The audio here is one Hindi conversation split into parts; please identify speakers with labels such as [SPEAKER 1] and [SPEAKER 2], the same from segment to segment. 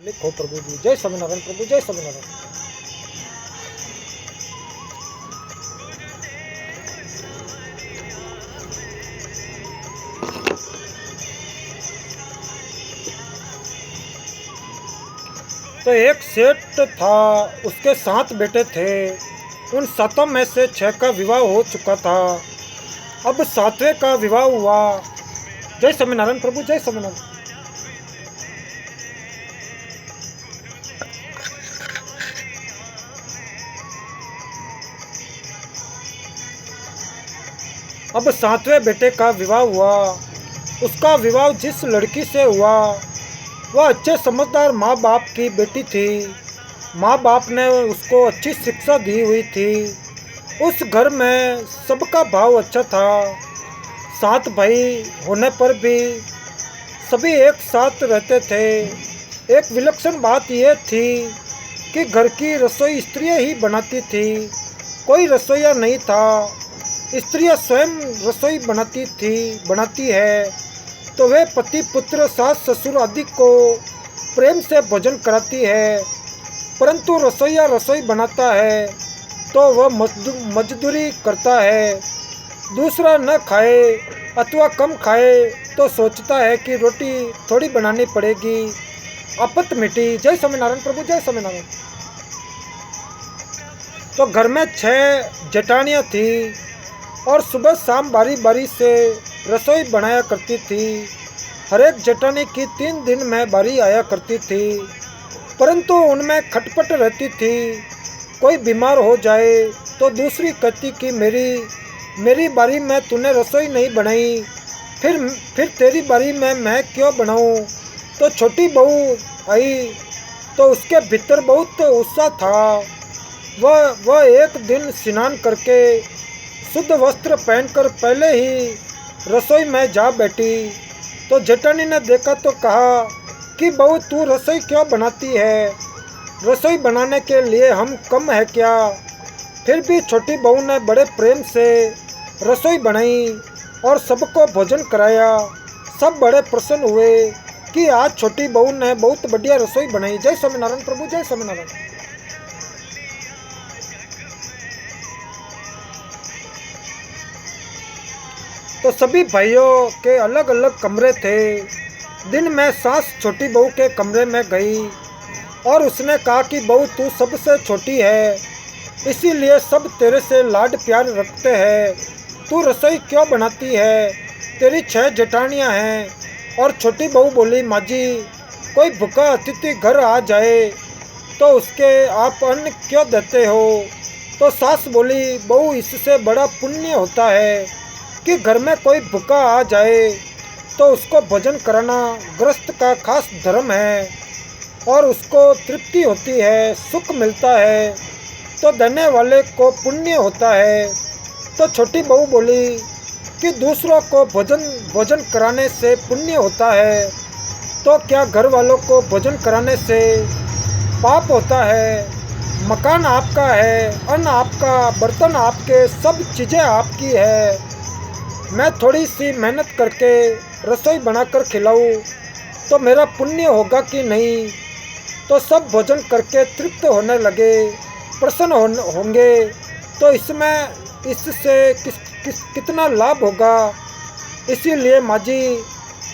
[SPEAKER 1] लिखो प्रभु जी। जय स्वामीनारायण प्रभु, जय स्वामीनारायण। तो एक सेठ था, उसके 7 बेटे थे। उन 7 में से 6 का विवाह हो चुका था। अब 7वें का विवाह हुआ। जय स्वामीनारायण प्रभु, जय स्वामीनारायण। अब 7वें बेटे का विवाह हुआ। उसका विवाह जिस लड़की से हुआ वह अच्छे समझदार माँ बाप की बेटी थी। माँ बाप ने उसको अच्छी शिक्षा दी हुई थी। उस घर में सबका भाव अच्छा था। 7 भाई होने पर भी सभी एक साथ रहते थे। एक विलक्षण बात यह थी कि घर की रसोई स्त्रियां ही बनाती थी, कोई रसोईया नहीं था। स्त्रियां स्वयं रसोई बनाती है। तो वे पति पुत्र सास ससुर आदि को प्रेम से भोजन कराती है। परंतु रसोईया रसोई बनाता है तो वह मजदूरी करता है। दूसरा न खाए अथवा कम खाए तो सोचता है कि रोटी थोड़ी बनानी पड़ेगी। आपत मिटी। जय स्वामीनारायण प्रभु, जय स्वामीनारायण। तो घर में 6 जेठानियाँ थी और सुबह शाम बारी बारी से रसोई बनाया करती थी। हर एक जेठानी की 3 दिन में बारी आया करती थी, परंतु उनमें खटपट रहती थी। कोई बीमार हो जाए तो दूसरी कहती कि मेरी बारी में तूने रसोई नहीं बनाई, फिर तेरी बारी में मैं क्यों बनाऊं। तो छोटी बहू आई तो उसके भीतर बहुत उत्साह था। वह एक दिन स्नान करके शुद्ध वस्त्र पहनकर पहले ही रसोई में जा बैठी। तो जेठानी ने देखा तो कहा कि बहू तू रसोई क्यों बनाती है, रसोई बनाने के लिए हम कम है क्या। फिर भी छोटी बहू ने बड़े प्रेम से रसोई बनाई और सबको भोजन कराया। सब बड़े प्रसन्न हुए कि आज छोटी बहू ने बहुत बढ़िया रसोई बनाई। जय स्वामीनारायण प्रभु, जय स्वामीनारायण। तो सभी भाइयों के अलग अलग कमरे थे। दिन में सास छोटी बहू के कमरे में गई और उसने कहा कि बहू तू सबसे छोटी है, इसीलिए सब तेरे से लाड प्यार रखते हैं। तू रसोई क्यों बनाती है, तेरी 6 जेठानियाँ हैं। और छोटी बहू बोली माँ जी, कोई भूखा अतिथि घर आ जाए तो उसके आप अन्न क्यों देते हो। तो सास बोली बहू इससे बड़ा पुण्य होता है कि घर में कोई भूखा आ जाए तो उसको भोजन कराना गृहस्थ का खास धर्म है और उसको तृप्ति होती है, सुख मिलता है, तो देने वाले को पुण्य होता है। तो छोटी बहू बोली कि दूसरों को भोजन कराने से पुण्य होता है, तो क्या घर वालों को भोजन कराने से पाप होता है। मकान आपका है, अन्न आपका, बर्तन आपके, सब चीज़ें आपकी है। मैं थोड़ी सी मेहनत करके रसोई बनाकर खिलाऊं तो मेरा पुण्य होगा कि नहीं। तो सब भोजन करके तृप्त होने लगे, प्रसन्न होंगे। तो इससे कितना लाभ होगा। इसीलिए माँ जी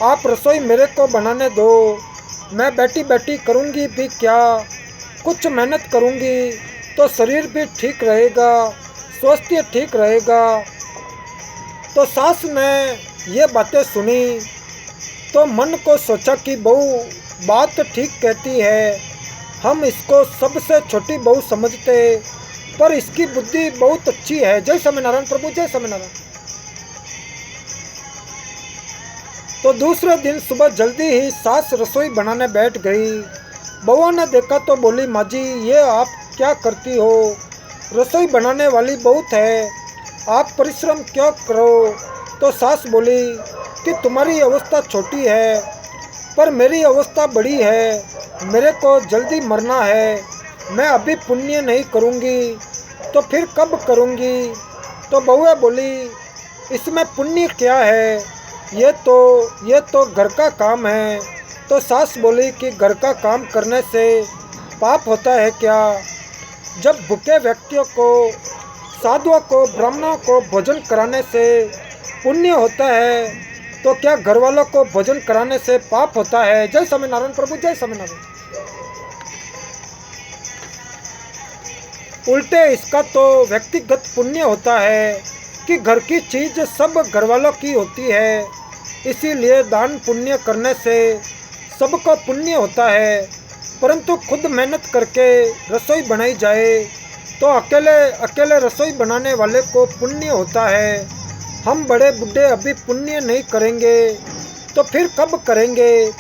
[SPEAKER 1] आप रसोई मेरे को बनाने दो, मैं बैठी बैठी करूँगी भी क्या, कुछ मेहनत करूँगी तो शरीर भी ठीक रहेगा, स्वास्थ्य ठीक रहेगा। तो सास ने ये बातें सुनी तो मन को सोचा कि बहू बात ठीक कहती है। हम इसको सबसे छोटी बहू समझते पर इसकी बुद्धि बहुत अच्छी है। जय स्वामीनारायण प्रभु, जय स्वामीनारायण। तो दूसरे दिन सुबह जल्दी ही सास रसोई बनाने बैठ गई। बहू ने देखा तो बोली माँ जी ये आप क्या करती हो, रसोई बनाने वाली बहुत है, आप परिश्रम क्यों करो। तो सास बोली कि तुम्हारी अवस्था छोटी है पर मेरी अवस्था बड़ी है, मेरे को जल्दी मरना है, मैं अभी पुण्य नहीं करूँगी तो फिर कब करूँगी। तो बहू बोली इसमें पुण्य क्या है, ये तो घर का काम है, तो सास बोली कि घर का काम करने से पाप होता है क्या? जब भूखे व्यक्तियों को, साधुओं को, ब्राह्मणों को भोजन कराने से पुण्य होता है, तो क्या घर वालों को भोजन कराने से पाप होता है? जय स्वामीनारायण प्रभु, जय स्वामीनारायण। उल्टे इसका तो व्यक्तिगत पुण्य होता है कि घर की चीज सब घर वालों की होती है, इसीलिए दान पुण्य करने से सबको पुण्य होता है। परंतु खुद मेहनत करके रसोई बनाई जाए तो अकेले अकेले रसोई बनाने वाले को पुण्य होता है। हम बड़े बूढ़े अभी पुण्य नहीं करेंगे तो फिर कब करेंगे?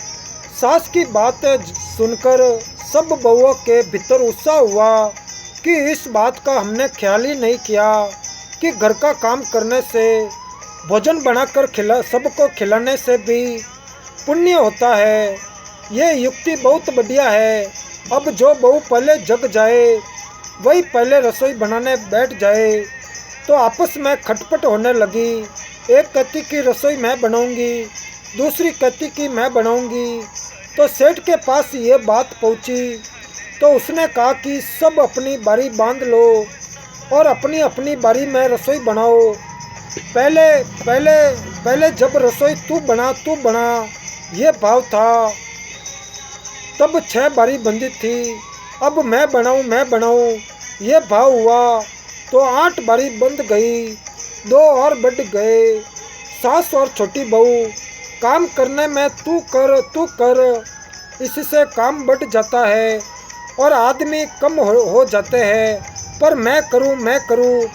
[SPEAKER 1] सास की बात सुनकर सब बहुओं के भीतर उत्साह हुआ कि इस बात का हमने ख्याल ही नहीं किया कि घर का काम करने से, भोजन बनाकर सबको खिलाने से भी पुण्य होता है। ये युक्ति बहुत बढ़िया है। अब जो बहू पहले जग जाए वही पहले रसोई बनाने बैठ जाए तो आपस में खटपट होने लगी। एक कहती कि रसोई मैं बनाऊंगी, दूसरी कहती कि मैं बनाऊंगी। तो सेठ के पास ये बात पहुंची तो उसने कहा कि सब अपनी बारी बांध लो और अपनी अपनी बारी में रसोई बनाओ। पहले पहले पहले जब रसोई तू बना ये भाव था, तब 6 बारी बंदी थी। अब मैं बनाऊं ये भाव हुआ तो 8 बारी बंद गई, 2 और बढ़ गए। सास और छोटी बहू काम करने में तू कर, इससे काम बढ़ जाता है और आदमी कम हो जाते हैं। पर मैं करूं,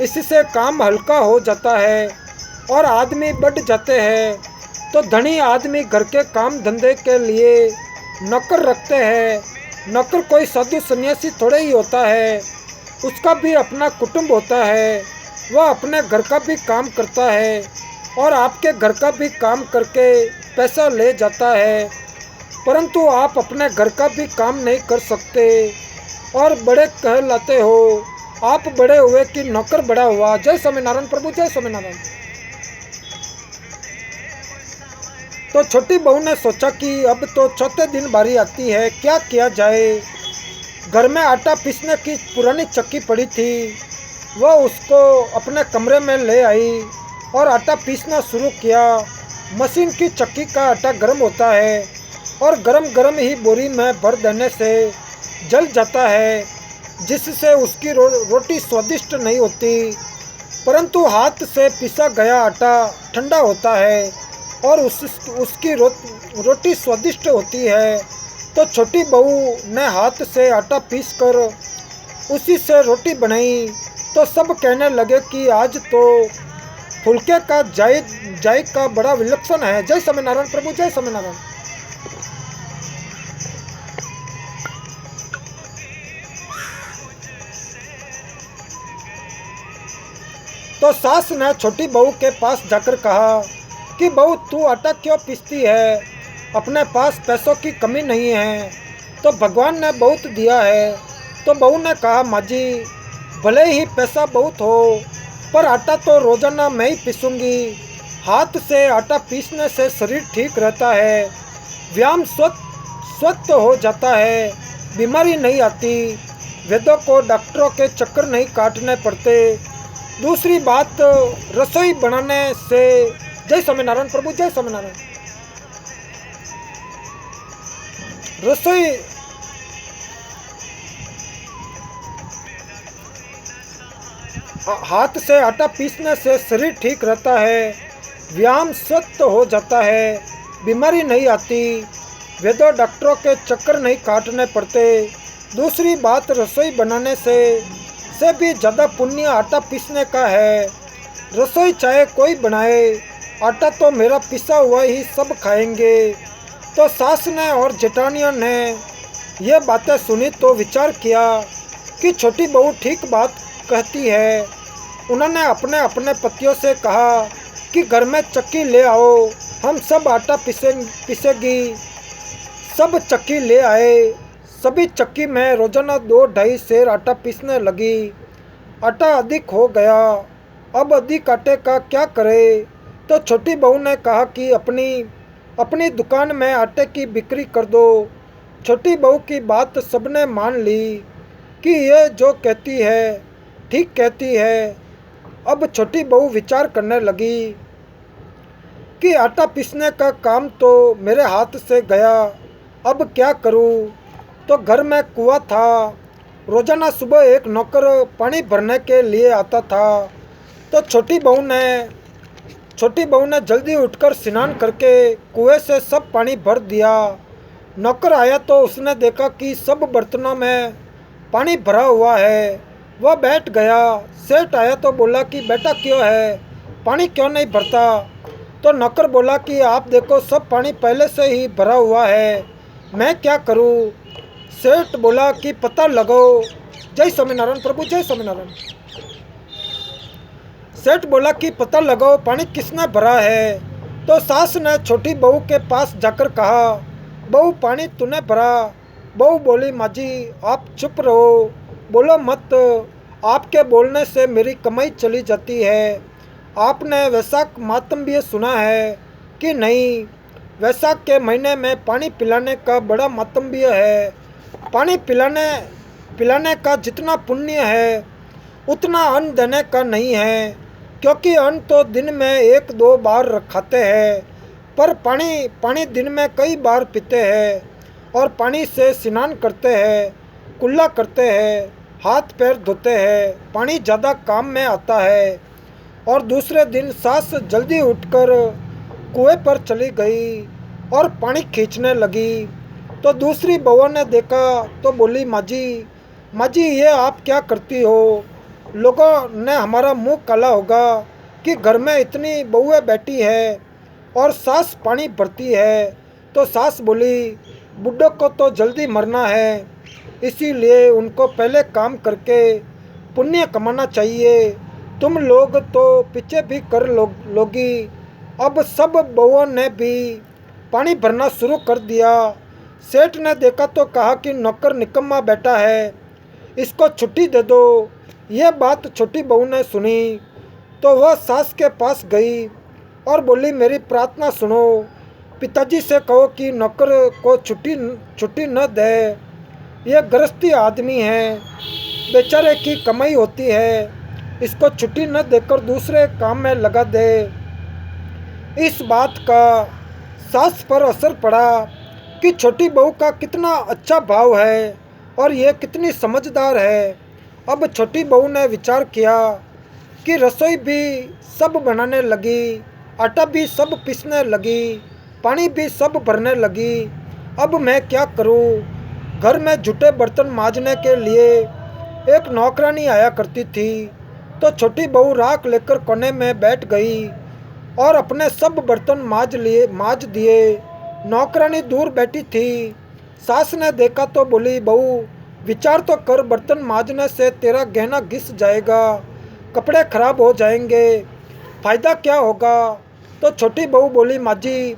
[SPEAKER 1] इससे काम हल्का हो जाता है और आदमी बढ़ जाते हैं। तो धनी आदमी घर के काम धंधे के लिए नौकर रखते हैं। नौकर कोई साधु सन्यासी थोड़े ही होता है, उसका भी अपना कुटुंब होता है। वह अपने घर का भी काम करता है और आपके घर का भी काम करके पैसा ले जाता है। परंतु आप अपने घर का भी काम नहीं कर सकते और बड़े कहलाते हो। आप बड़े हुए कि नौकर बड़ा हुआ। जय स्वामीनारायण प्रभु, जय स्वामीनारायण। तो छोटी बहू ने सोचा कि अब तो चौथे दिन बारी आती है, क्या किया जाए। घर में आटा पीसने की पुरानी चक्की पड़ी थी, वह उसको अपने कमरे में ले आई और आटा पीसना शुरू किया। मशीन की चक्की का आटा गर्म होता है और गरम गरम ही बोरी में भर देने से जल जाता है, जिससे उसकी रोटी स्वादिष्ट नहीं होती। परंतु हाथ से पिसा गया आटा ठंडा होता है और उसकी रोटी स्वादिष्ट होती है। तो छोटी बहू ने हाथ से आटा पीसकर उसी से रोटी बनाई तो सब कहने लगे कि आज तो फुलके का जायका बड़ा विलक्षण है। जय स्वामीनारायण प्रभु, जय स्वामीनारायण। तो सास ने छोटी बहू के पास जाकर कहा कि बहू तू आटा क्यों पीसती है, अपने पास पैसों की कमी नहीं है तो भगवान ने बहुत दिया है। तो बहू ने कहा माँ जी, भले ही पैसा बहुत हो पर आटा तो रोजाना मैं ही पीसूंगी। हाथ से आटा पीसने से शरीर ठीक रहता है, व्यायाम स्वस्थ हो जाता है, बीमारी नहीं आती, वेदों को डॉक्टरों के चक्कर नहीं काटने पड़ते। दूसरी बात, रसोई बनाने से, जय स्वामीनारायण प्रभु, जय स्वामीनारायण। रसोई हाथ से आटा पीसने से शरीर ठीक रहता है, व्यायाम स्वस्थ हो जाता है, बीमारी नहीं आती, वेदों डॉक्टरों के चक्कर नहीं काटने पड़ते। दूसरी बात, रसोई बनाने से भी ज़्यादा पुण्य आटा पीसने का है। रसोई चाहे कोई बनाए, आटा तो मेरा पिसा हुआ ही सब खाएंगे। तो सास ने और जेठानियों ने ये बातें सुनी तो विचार किया कि छोटी बहू ठीक बात कहती है। उन्होंने अपने अपने पतियों से कहा कि घर में चक्की ले आओ, हम सब आटा पीसेगी। सब चक्की ले आए। सभी चक्की में रोजाना 2-2.5 सेर आटा पीसने लगी। आटा अधिक हो गया, अब अधिक आटे का क्या करे। तो छोटी बहू ने कहा कि अपनी अपनी दुकान में आटे की बिक्री कर दो। छोटी बहू की बात सबने मान ली कि ये जो कहती है ठीक कहती है। अब छोटी बहू विचार करने लगी कि आटा पीसने का काम तो मेरे हाथ से गया, अब क्या करूं। तो घर में कुआं था। रोजाना सुबह एक नौकर पानी भरने के लिए आता था। तो छोटी बहू ने जल्दी उठकर स्नान करके कुएं से सब पानी भर दिया। नौकर आया तो उसने देखा कि सब बर्तनों में पानी भरा हुआ है। वह बैठ गया। सेठ आया तो बोला कि बेटा क्यों है, पानी क्यों नहीं भरता। तो नौकर बोला कि आप देखो सब पानी पहले से ही भरा हुआ है, मैं क्या करूं। सेठ बोला कि पता लगाओ। जय स्वामीनारायण प्रभु, जय स्वामीनारायण। सेठ बोला कि पता लगाओ पानी किसने भरा है। तो सास ने छोटी बहू के पास जाकर कहा, बहू पानी तूने भरा। बहू बोली, माँ जी आप चुप रहो, बोलो मत, आपके बोलने से मेरी कमाई चली जाती है। आपने वैशाख मातम्य सुना है कि नहीं। वैशाख के महीने में पानी पिलाने का बड़ा मातम्य है। पानी पिलाने का जितना पुण्य है उतना अन्न देने का नहीं है, क्योंकि अन्न तो दिन में 1-2 बार खाते हैं, पर पानी दिन में कई बार पीते हैं और पानी से स्नान करते हैं, कुल्ला करते हैं, हाथ पैर धोते हैं। पानी ज़्यादा काम में आता है। और दूसरे दिन सास जल्दी उठकर कुएं पर चली गई और पानी खींचने लगी। तो दूसरी बहू ने देखा तो बोली, माँ जी ये आप क्या करती हो। लोगों ने हमारा मुंह काला होगा कि घर में इतनी बहुएं बैठी है और सास पानी भरती है। तो सास बोली, बुड्ढों को तो जल्दी मरना है, इसीलिए उनको पहले काम करके पुण्य कमाना चाहिए। तुम लोग तो पीछे भी कर लोगी। अब सब बहुओं ने भी पानी भरना शुरू कर दिया। सेठ ने देखा तो कहा कि नौकर निकम्मा बैठा है, इसको छुट्टी दे दो। यह बात छोटी बहू ने सुनी तो वह सास के पास गई और बोली, मेरी प्रार्थना सुनो, पिताजी से कहो कि नौकर को छुट्टी न दे। यह गृहस्थी आदमी है, बेचारे की कमाई होती है, इसको छुट्टी न देकर दूसरे काम में लगा दे। इस बात का सास पर असर पड़ा कि छोटी बहू का कितना अच्छा भाव है और यह कितनी समझदार है। अब छोटी बहू ने विचार किया कि रसोई भी सब बनाने लगी, आटा भी सब पीसने लगी, पानी भी सब भरने लगी। अब मैं क्या करूं। घर में जूठे बर्तन मांजने के लिए एक नौकरानी आया करती थी। तो छोटी बहू राख लेकर कोने में बैठ गई और अपने सब बर्तन मांज दिए। नौकरानी दूर बैठी थी। सास ने देखा तो बोली, बहू विचार तो कर, बर्तन मांजने से तेरा गहना घिस जाएगा, कपड़े खराब हो जाएंगे, फायदा क्या होगा। तो छोटी बहू बोली, माँ जी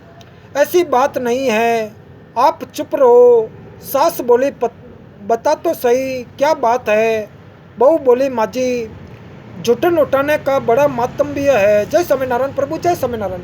[SPEAKER 1] ऐसी बात नहीं है, आप चुप रहो। सास बोली, बता तो सही क्या बात है। बहू बोली, माँ जी जूठन उठाने का बड़ा मातम्य है। जय स्वामीनारायण प्रभु, जय स्वामीनारायण।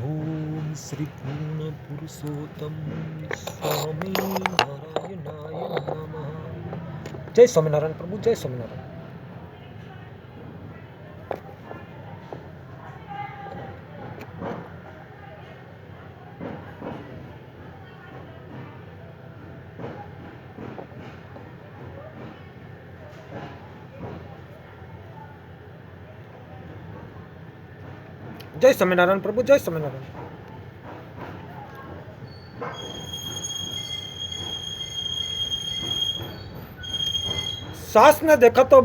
[SPEAKER 2] ओम श्री पूर्ण पुरुषोत्तम स्वामी नारायणाय नमः।
[SPEAKER 1] जय स्वामीनारायण प्रभु, जय स्वामीनारायण। जय स्वामीनारायण प्रभु, जय स्वामीनारायण। सास ने देखा तो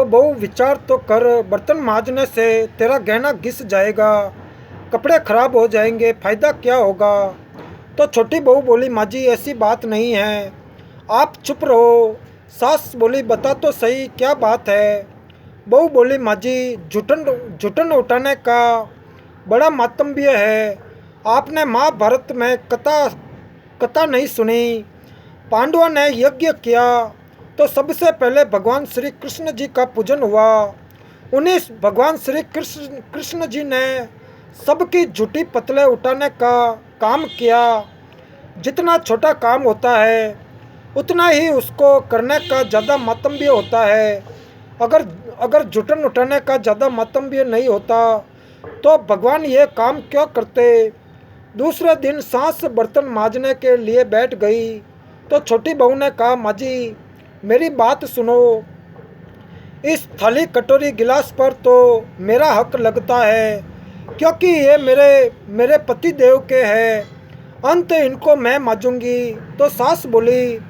[SPEAKER 1] बहू विचार तो कर, बर्तन मांजने से तेरा गहना घिस जाएगा, कपड़े खराब हो जाएंगे, फायदा क्या होगा। तो छोटी बहू बोली, माँ जी ऐसी बात नहीं है, आप चुप रहो। सास बोली, बता तो सही क्या बात है। बहू बोली, माँ जी जुटन जुटन उठाने का बड़ा मातम्य है। आपने महाभारत में कथा कथा नहीं सुनी। पांडवों ने यज्ञ किया तो सबसे पहले भगवान श्री कृष्ण जी का पूजन हुआ। उन्हीं भगवान श्री कृष्ण जी ने सबकी झूठी पतले उठाने का काम किया। जितना छोटा काम होता है उतना ही उसको करने का ज़्यादा मातम्य होता है। अगर अगर जुटन उठाने का ज़्यादा मातम्य नहीं होता तो भगवान ये काम क्यों करते। दूसरे दिन सास बर्तन मांजने के लिए बैठ गई तो छोटी बहू ने कहा, माँ जी मेरी बात सुनो। इस थाली कटोरी गिलास पर तो मेरा हक लगता है, क्योंकि ये मेरे मेरे पति देव के हैं। अंत इनको मैं मांजूंगी। तो सास बोली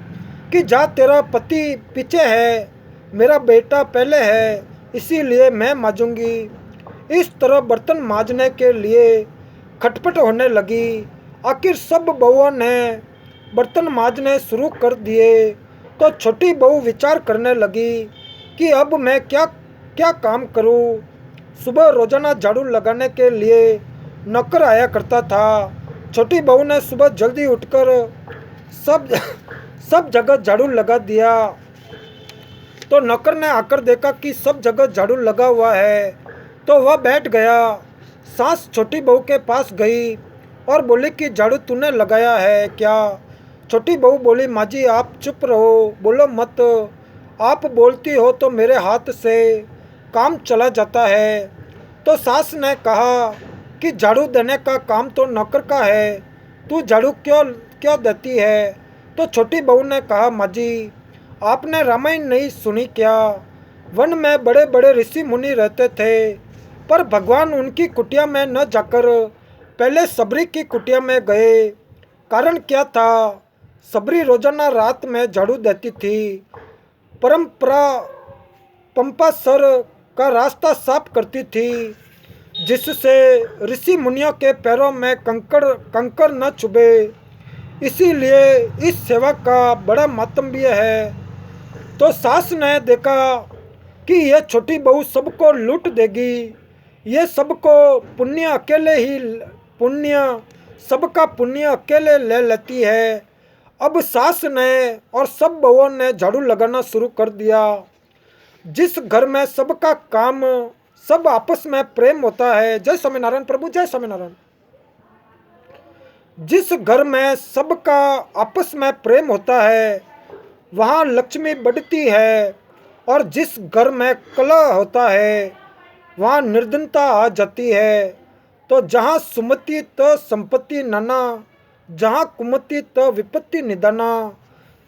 [SPEAKER 1] कि जा, तेरा पति पीछे है, मेरा बेटा पहले है, इसीलिए मैं मांजूंगी। इस तरह बर्तन मांजने के लिए खटपट होने लगी। आखिर सब बहुओं ने बर्तन मांजने शुरू कर दिए तो छोटी बहू विचार करने लगी कि अब मैं क्या क्या काम करूं। सुबह रोजाना झाड़ू लगाने के लिए नौकर आया करता था। छोटी बहू ने सुबह जल्दी उठकर सब सब जगह झाड़ू लगा दिया। तो नौकर ने आकर देखा कि सब जगह झाड़ू लगा हुआ है तो वह बैठ गया। सास छोटी बहू के पास गई और बोली कि झाड़ू तूने लगाया है क्या। छोटी बहू बोली, माँ जी आप चुप रहो, बोलो मत। आप बोलती हो तो मेरे हाथ से काम चला जाता है। तो सास ने कहा कि झाड़ू देने का काम तो नौकर का है, तू झाड़ू क्यों क्यों देती है। तो छोटी बहू ने कहा, माँ जी आपने रामायण नहीं सुनी क्या। वन में बड़े बड़े ऋषि मुनि रहते थे, पर भगवान उनकी कुटिया में न जाकर पहले सबरी की कुटिया में गए। कारण क्या था। सबरी रोजाना रात में झाड़ू देती थी। परंपरा पंपा सर का रास्ता साफ करती थी, जिससे ऋषि मुनियों के पैरों में कंकड़ न चुभे। इसीलिए इस सेवा का बड़ा मातम्य है। तो सास ने देखा कि यह छोटी बहू सबको लूट देगी, ये सबको पुण्य सबका पुण्य अकेले ले लेती है। अब सास ने और सब बहुओं ने झाड़ू लगाना शुरू कर दिया। जिस घर में सबका काम, सब आपस में प्रेम होता है। जय स्वामीनारायण प्रभु, जय स्वामीनारायण। जिस घर में सबका आपस में प्रेम होता है वहाँ लक्ष्मी बढ़ती है, और जिस घर में कलह होता है वहाँ निर्धनता आ जाती है। तो जहाँ सुमति तो संपत्ति नाना, जहाँ कुमति तो विपत्ति निदाना।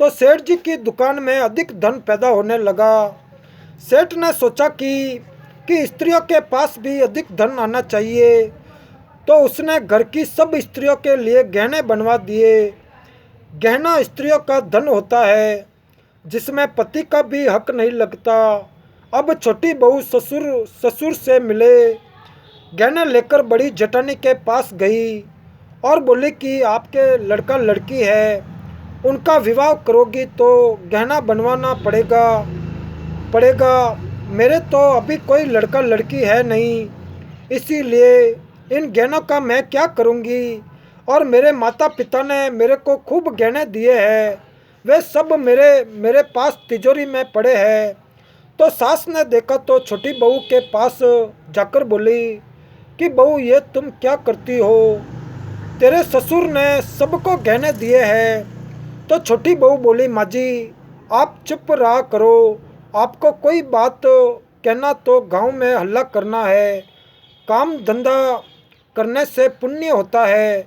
[SPEAKER 1] तो सेठ जी की दुकान में अधिक धन पैदा होने लगा। सेठ ने सोचा कि स्त्रियों के पास भी अधिक धन आना चाहिए, तो उसने घर की सब स्त्रियों के लिए गहने बनवा दिए। गहना स्त्रियों का धन होता है, जिसमें पति का भी हक नहीं लगता। अब छोटी बहू ससुर से मिले, गहने लेकर बड़ी जटानी के पास गई और बोली कि आपके लड़का लड़की है, उनका विवाह करोगी तो गहना बनवाना पड़ेगा। मेरे तो अभी कोई लड़का लड़की है नहीं, इसीलिए इन गहनों का मैं क्या करूँगी। और मेरे माता पिता ने मेरे को खूब गहने दिए हैं, वे सब मेरे पास तिजोरी में पड़े हैं। तो सास ने देखा तो छोटी बहू के पास जाकर बोली कि बहू ये तुम क्या करती हो, तेरे ससुर ने सबको गहने दिए हैं। तो छोटी बहू बोली, माँ जी आप चुप रहा करो, आपको कोई बात कहना तो गांव में हल्ला करना है। काम धंधा करने से पुण्य होता है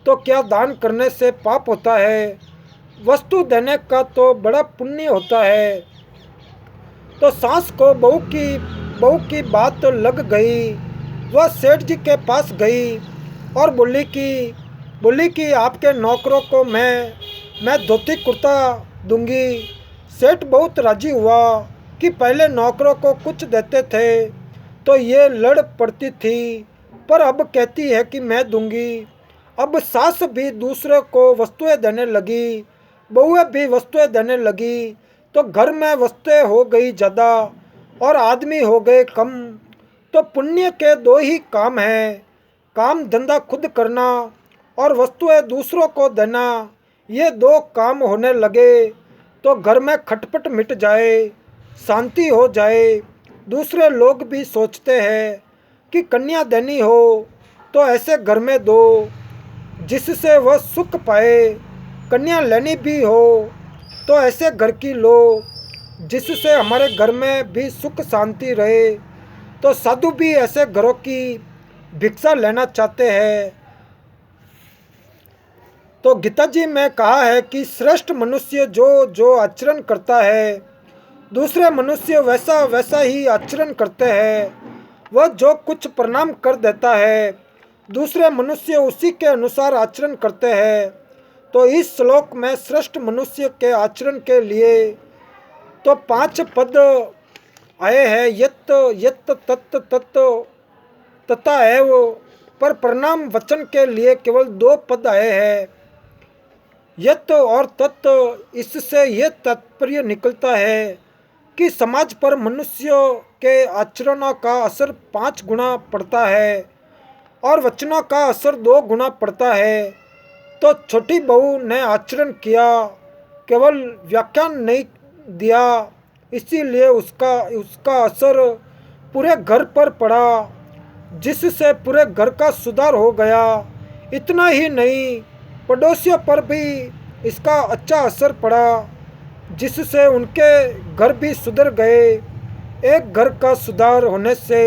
[SPEAKER 1] तो क्या दान करने से पाप होता है। वस्तु देने का तो बड़ा पुण्य होता है। तो सास को बहू की बात लग गई। वह सेठ जी के पास गई और बोली कि आपके नौकरों को मैं धोती कुर्ता दूंगी। सेठ बहुत राजी हुआ कि पहले नौकरों को कुछ देते थे तो ये लड़ पड़ती थी, पर अब कहती है कि मैं दूंगी। अब सास भी दूसरे को वस्तुएं देने लगी, बहुएं भी वस्तुएं देने लगी, तो घर में वस्तुएं हो गई ज़्यादा और आदमी हो गए कम। तो पुण्य के दो ही काम हैं, काम धंधा खुद करना और वस्तुएं दूसरों को देना। ये दो काम होने लगे तो घर में खटपट मिट जाए, शांति हो जाए। दूसरे लोग भी सोचते हैं कि कन्या देनी हो तो ऐसे घर में दो जिससे वह सुख पाए, कन्या लेनी भी हो तो ऐसे घर की लो जिससे हमारे घर में भी सुख शांति रहे। तो साधु भी ऐसे घरों की भिक्षा लेना चाहते हैं। तो गीता जी में कहा है कि श्रेष्ठ मनुष्य जो जो आचरण करता है, दूसरे मनुष्य वैसा वैसा ही आचरण करते हैं। वह जो कुछ प्रणाम कर देता है, दूसरे मनुष्य उसी के अनुसार आचरण करते हैं। तो इस श्लोक में श्रेष्ठ मनुष्य के आचरण के लिए तो 5 पद आए हैं, यत यत तत् तत् तथा एव, पर प्रणाम वचन के लिए केवल 2 पद आए हैं, यत और तत्। इससे यह तात्पर्य निकलता है कि समाज पर मनुष्य के आचरणों का असर 5 गुना पड़ता है और वचनों का असर 2 गुना पड़ता है। तो छोटी बहू ने आचरण किया, केवल व्याख्यान नहीं दिया, इसीलिए उसका असर पूरे घर पर पड़ा, जिससे पूरे घर का सुधार हो गया। इतना ही नहीं, पड़ोसियों पर भी इसका अच्छा असर पड़ा, जिससे उनके घर भी सुधर गए। एक घर का सुधार होने से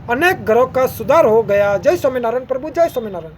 [SPEAKER 1] अनेक घरों का सुधार हो गया। जय स्वामीनारायण प्रभु, जय स्वामीनारायण।